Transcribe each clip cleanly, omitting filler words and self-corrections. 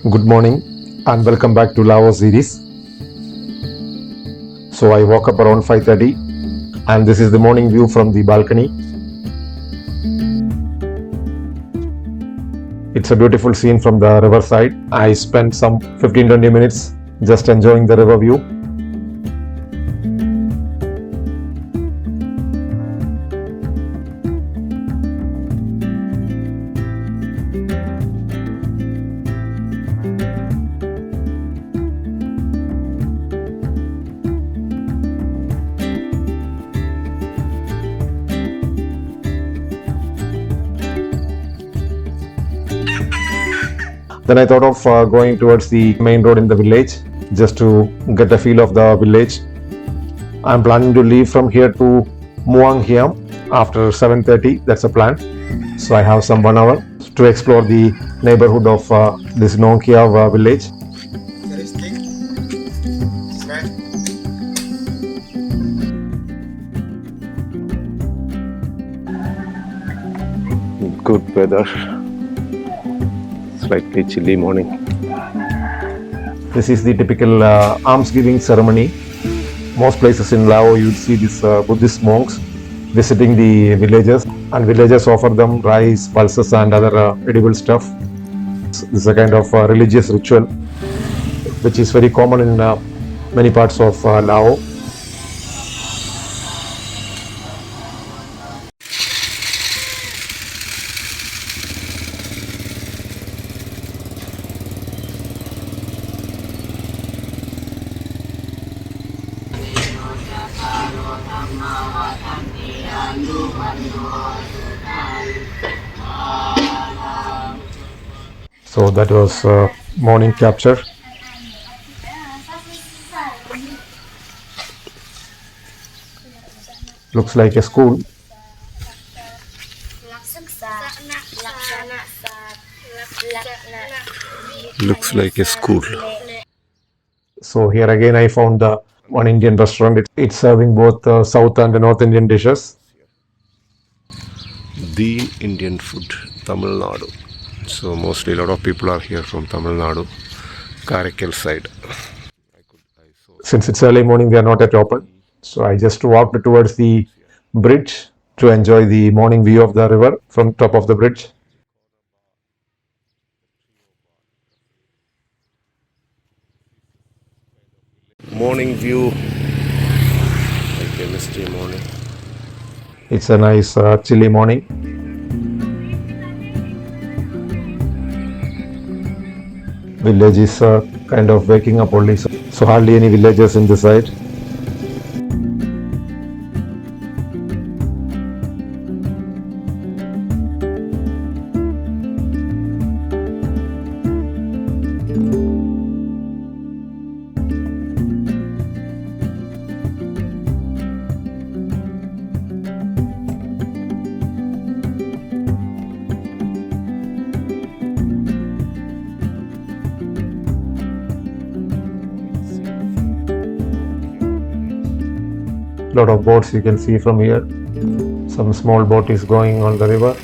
Good morning and welcome back to Laos series. So I woke up around 5:30 and this is the morning view from the balcony. It's a beautiful scene from the riverside. I spent some 15-20 minutes just enjoying the river view. Then I thought of going towards the main road in the village just to get a feel of the village. I'm planning to leave from here to Muang Hiam after 7:30. That's a plan. So I have some 1 hour to explore the neighborhood of this Nong Khiaw village. Good weather. Slightly chilly morning. This is the typical alms-giving ceremony. Most places in Laos you'll see these Buddhist monks visiting the villages, and villagers offer them rice, pulses and other edible stuff. This is a kind of religious ritual which is very common in many parts of Laos. So that was morning capture. Looks like a school. Looks like a school. So here again I found one Indian restaurant. It's serving both South and North Indian dishes. The Indian food, Tamil Nadu. So mostly a lot of people are here from Tamil Nadu, Karaikal side. Since it's early morning, they are not yet open. So I just walked towards the bridge to enjoy the morning view of the river from top of the bridge. Morning view, like a misty morning. It's a nice chilly morning. Village is kind of waking up only, so hardly any villagers in this side. Lot of boats you can see from here. Some small boat is going on the river.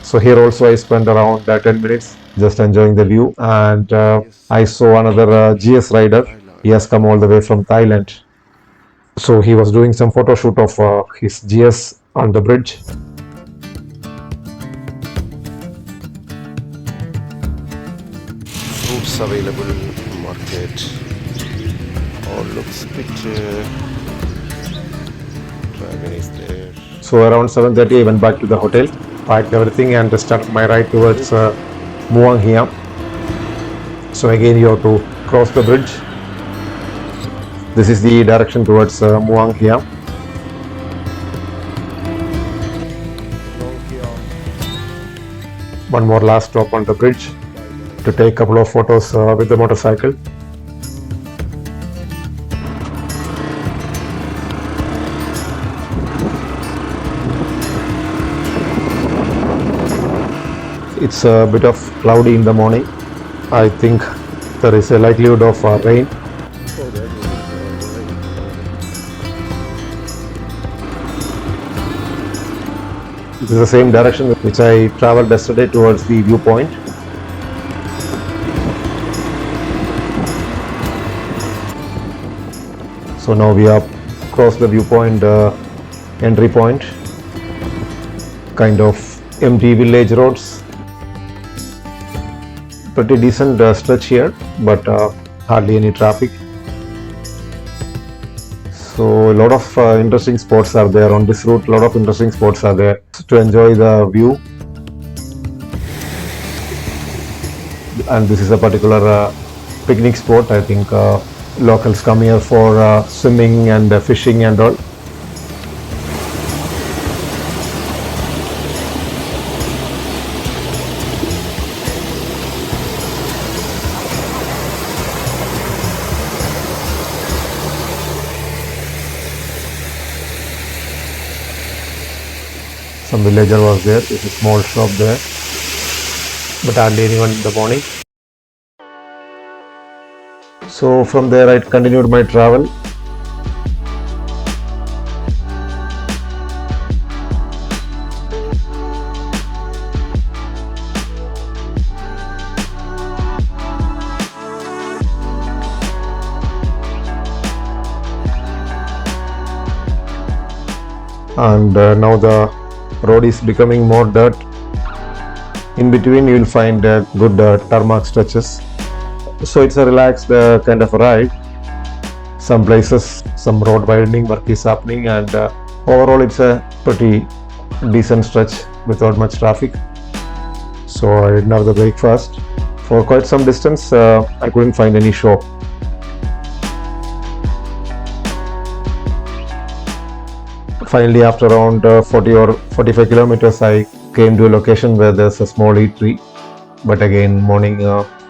So here also I spent around 10 minutes just enjoying the view, and I saw another GS rider. He has come all the way from Thailand. So he was doing some photo shoot of his GS on the bridge. Fruits available in market. All looks a bit dragon is there. So around 7:30 I went back to the hotel, packed everything and started my ride towards Muang Hiam. So again you have to cross the bridge. This is the direction towards Muang Hiam. One more last stop on the bridge to take a couple of photos with the motorcycle. It's a bit of cloudy in the morning. I think there is a likelihood of rain. This is the same direction which I traveled yesterday towards the viewpoint. So now we have crossed the viewpoint entry point. Kind of empty village roads. Pretty decent stretch here, but hardly any traffic. So a lot of interesting spots are there on this route. A lot of interesting spots are there to enjoy the view. And this is a particular picnic spot. I think locals come here for swimming and fishing and all. Some villager was there. There's a small shop there, but hardly anyone in the morning. So from there I continued my travel. And now the road is becoming more dirt. In between you will find good tarmac stretches. So it's a relaxed kind of a ride. Some places, some road widening work is happening, and overall it's a pretty decent stretch without much traffic. So I didn't have the breakfast. For quite some distance I couldn't find any shop. Finally, after around 40 or 45 kilometers, I came to a location where there's a small eatery. But again, morning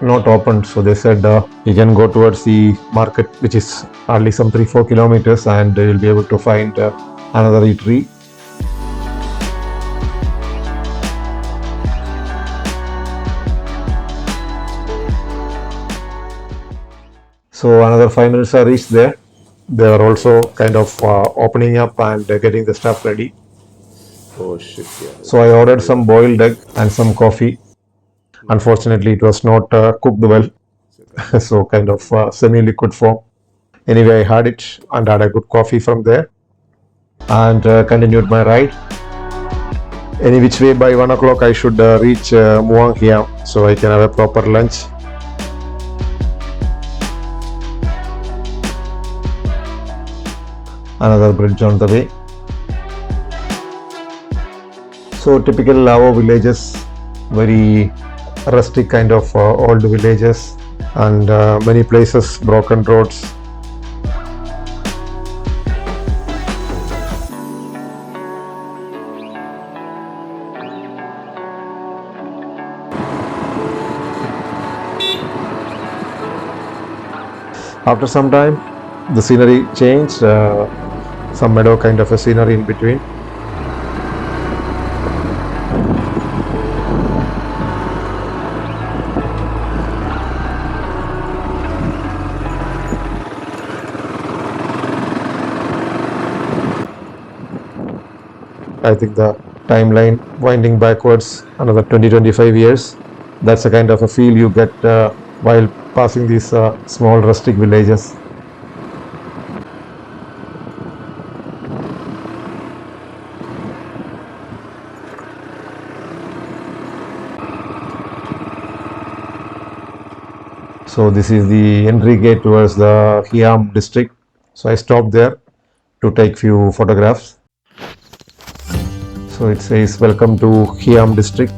not open, so they said you can go towards the market, which is hardly some 3-4 kilometers, and you'll be able to find another eatery. So another 5 minutes I reached there. They are also kind of opening up and getting the stuff ready. Oh shit, yeah. So I ordered some boiled egg and some coffee. Unfortunately, it was not cooked well, so kind of semi-liquid form. Anyway, I had it and had a good coffee from there, and continued my ride. Any which way, by 1 o'clock I should reach Muang Hiam, so I can have a proper lunch. Another bridge on the way. So typical Lao villages, very rustic kind of old villages, and many places broken roads. After some time the scenery changed, some meadow kind of a scenery in between. I think the timeline winding backwards another 20-25 years. That's the kind of a feel you get while passing these small rustic villages. So this is the entry gate towards the Hiam district. So I stopped there to take few photographs. So it says welcome to Hiam district.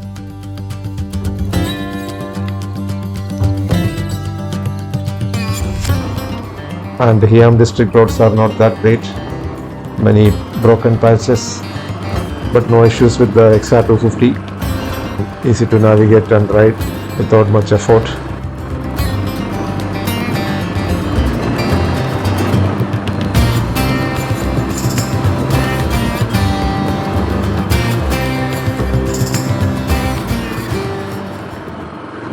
And the Hiam district roads are not that great. Many broken patches, but no issues with the XR250. Easy to navigate and ride without much effort.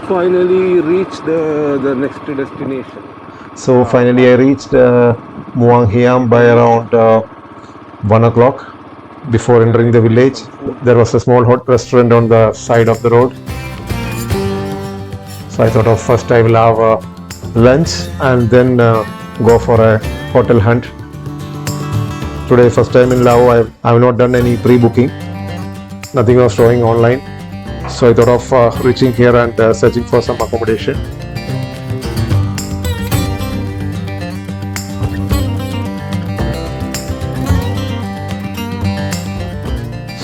Finally reached the next destination. So finally I reached Muang Hiam by around 1 o'clock. Before entering the village, there was a small hot restaurant on the side of the road. So I thought of first I will have lunch and then go for a hotel hunt. Today, first time in Laos, I have not done any pre-booking. Nothing was showing online. So I thought of reaching here and searching for some accommodation.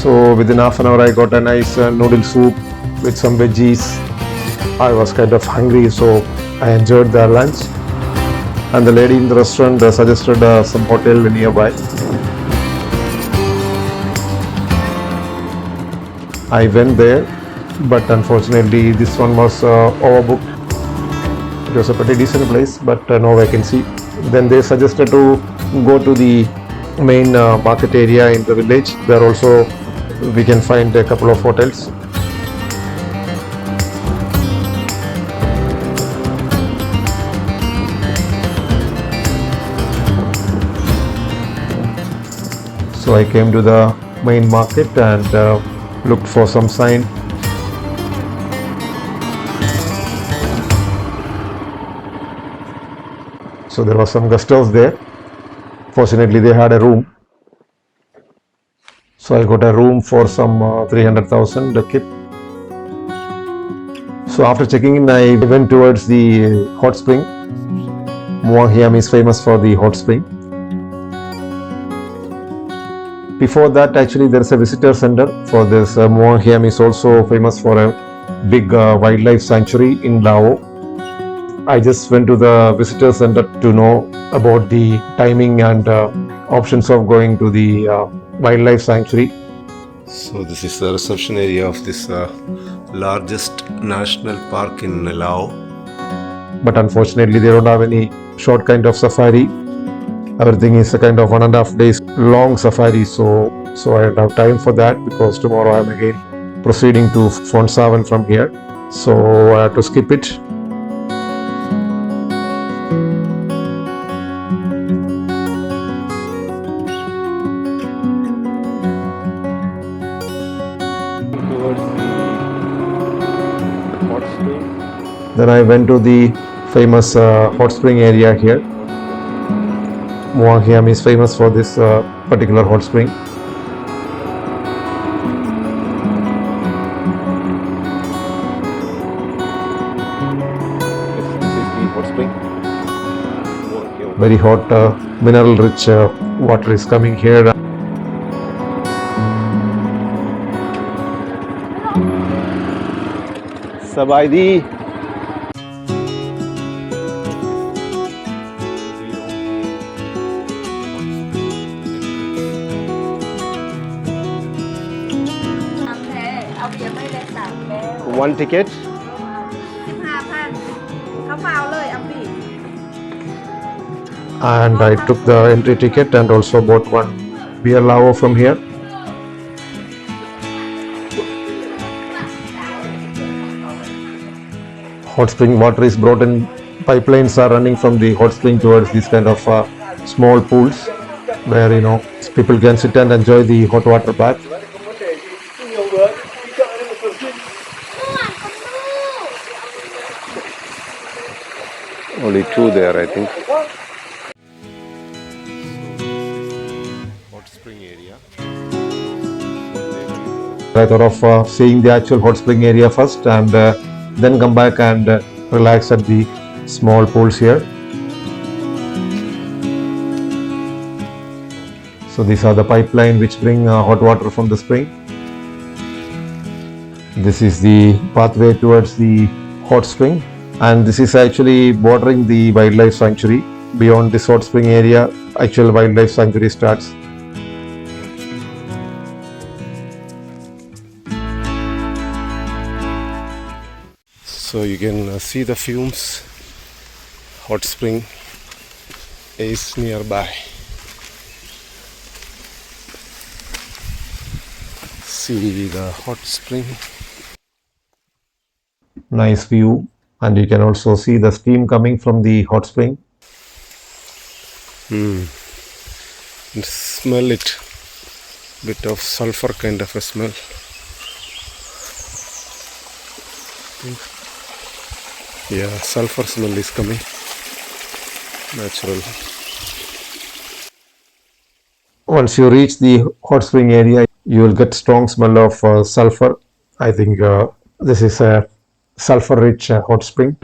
So within half an hour I got a nice noodle soup with some veggies. I was kind of hungry, so I enjoyed the lunch. And the lady in the restaurant suggested some hotel nearby. I went there, but unfortunately this one was overbooked. It was a pretty decent place, but no vacancy. Then they suggested to go to the main market area in the village. There also we can find a couple of hotels. So I came to the main market and looked for some sign. So there was some guest house there. Fortunately, they had a room. So I got a room for some 300,000 kip. So after checking in, I went towards the hot spring. Muang Hiam is famous for the hot spring. Before that, actually, there is a visitor center for this. Muang Hiam is also famous for a big wildlife sanctuary in Laos. I just went to the visitor center to know about the timing and options of going to the wildlife sanctuary. So this is the reception area of this largest national park in Laos. But unfortunately, they don't have any short kind of safari. Everything is a kind of 1.5 days long safari. So I don't have time for that because tomorrow I'm again proceeding to Phonsavan from here. So I have to skip it. Then I went to the famous hot spring area here. Muang Hiam is famous for this particular hot spring. This is the hot spring. Very hot, mineral rich water is coming here. Sabaidi. One ticket. 15,000 เขาเมาเลยเอาปี And I took the entry ticket and also bought one beer lao from here. Hot spring water is brought in. Pipelines are running from the hot spring towards these kind of small pools where people can sit and enjoy the hot water bath. Only two there, I think. Hot spring area. I thought of seeing the actual hot spring area first and then come back and relax at the small pools here. So these are the pipeline which bring hot water from the spring. This is the pathway towards the hot spring, and this is actually bordering the wildlife sanctuary. Beyond this hot spring area, actual wildlife sanctuary starts. So you can see the fumes. Hot spring is nearby. See the hot spring. Nice view, and you can also see the steam coming from the hot spring. Smell it. Bit of sulfur kind of a smell. Yeah, sulfur smell is coming. Natural. Once you reach the hot spring area, you will get strong smell of sulfur. I think this is a sulfur-rich hot spring.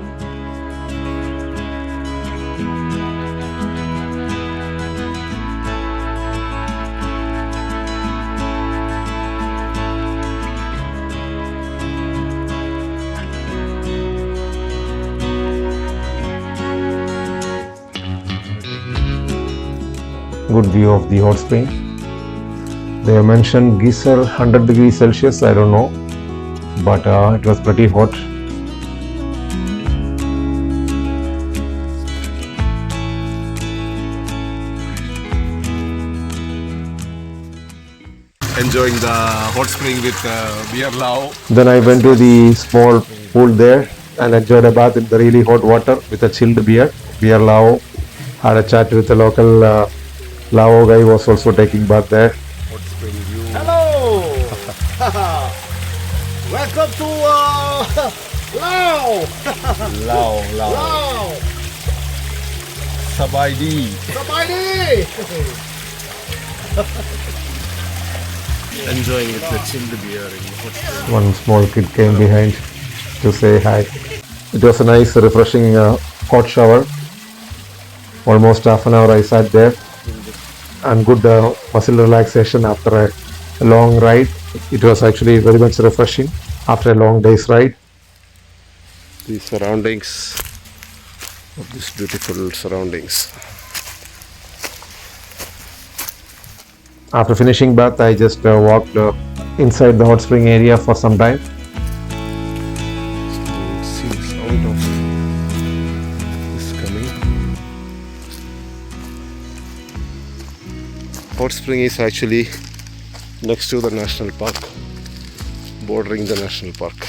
Good view of the hot spring. They have mentioned geyser 100 degrees Celsius, I don't know, but it was pretty hot. Enjoying the hot spring with beer lao. Then I went to the small pool there and enjoyed a bath in the really hot water with a chilled beer lao. Had a chat with the local Lao guy, was also taking bath there. Hot spring view. Hello! Welcome to Laos! Laos! Sabaydi. Sabay Enjoying it, the chilled beer in hot spring. One small kid came behind to say hi. It was a nice, refreshing hot shower. Almost half an hour I sat there, and good muscle relaxation after a long ride. It was actually very much refreshing after a long day's ride. The surroundings of these beautiful surroundings. After finishing bath, I just walked inside the hot spring area for some time. See the sound of this coming. Hot spring is actually next to the national park, bordering the national park.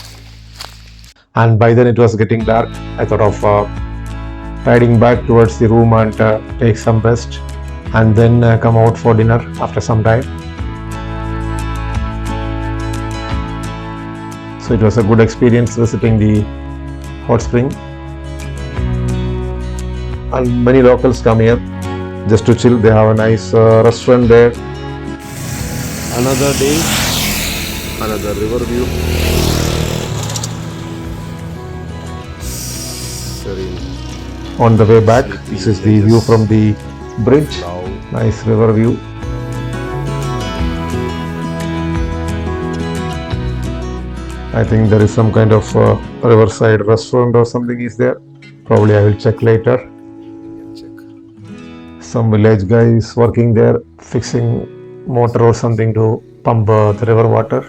And by then it was getting dark. I thought of riding back towards the room and take some rest, and then come out for dinner after some time. So it was a good experience visiting the hot spring. And many locals come here just to chill. They have a nice restaurant there. Another day, another river view. Serene. On the way back, this is the view from the bridge. Nice river view. I think there is some kind of riverside restaurant or something is there. Probably I will check later. Some village guy is working there, fixing motor or something to pump the river water.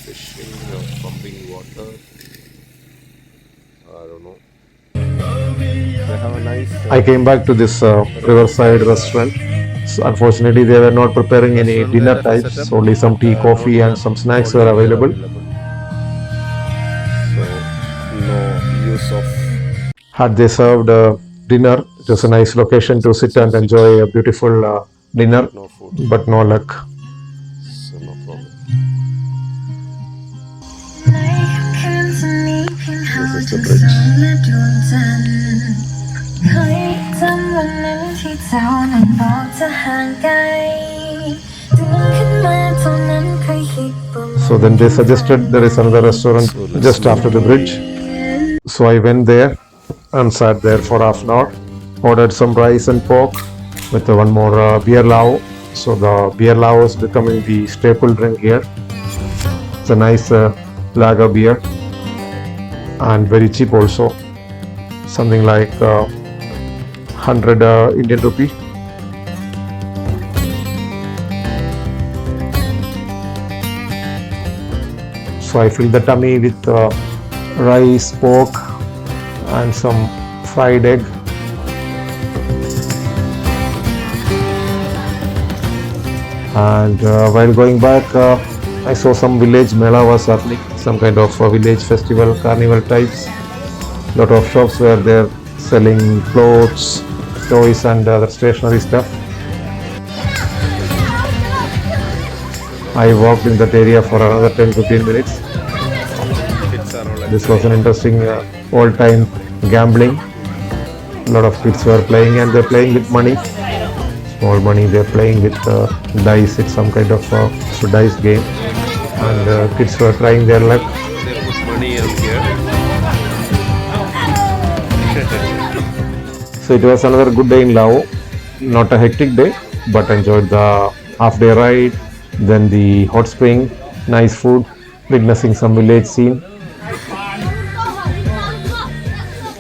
Fishing or pumping water. I don't know. They have a nice. I came back to this riverside restaurant. So unfortunately, they were not preparing any dinner types. Only some tea, coffee, and some snacks were available. So no use of. Had they served dinner, it was a nice location to sit and enjoy a beautiful dinner, No food. but no luck. So no problem. This is the bridge. เคยจำวันนั้นที่เจ้านั้นบอกจะห่างไกลตื่นขึ้นมาเท่านั้นเคยคิดประมาณ So then they suggested there is another restaurant just after the bridge. So I went there and sat there for half an hour. Ordered some rice and pork with one more beer lao. So the beer lao is becoming the staple drink here. It's a nice lager beer and very cheap also. Something like 100 Indian rupee. So I filled the tummy with rice, pork, and some fried egg. And while going back, I saw some village mela was happening, some kind of village festival, carnival types. Lot of shops were there selling clothes, toys, and other stationery stuff. I walked in that area for another 10-15 minutes. Kids are all This was an interesting all-time gambling. A lot of kids were playing, and they're playing with money. Small money, they're playing with dice. It's some kind of dice game. And kids were trying their luck. they put money on here. So it was another good day in Laos. Not a hectic day, but enjoyed the half-day ride, then the hot spring, nice food, witnessing some village scene.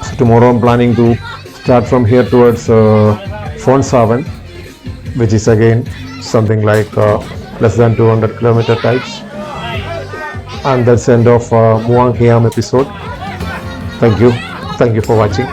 So tomorrow I'm planning to start from here towards Phon Savan, which is again something like less than 200 kilometer types. And that's the end of Muang Hiam episode. Thank you for watching.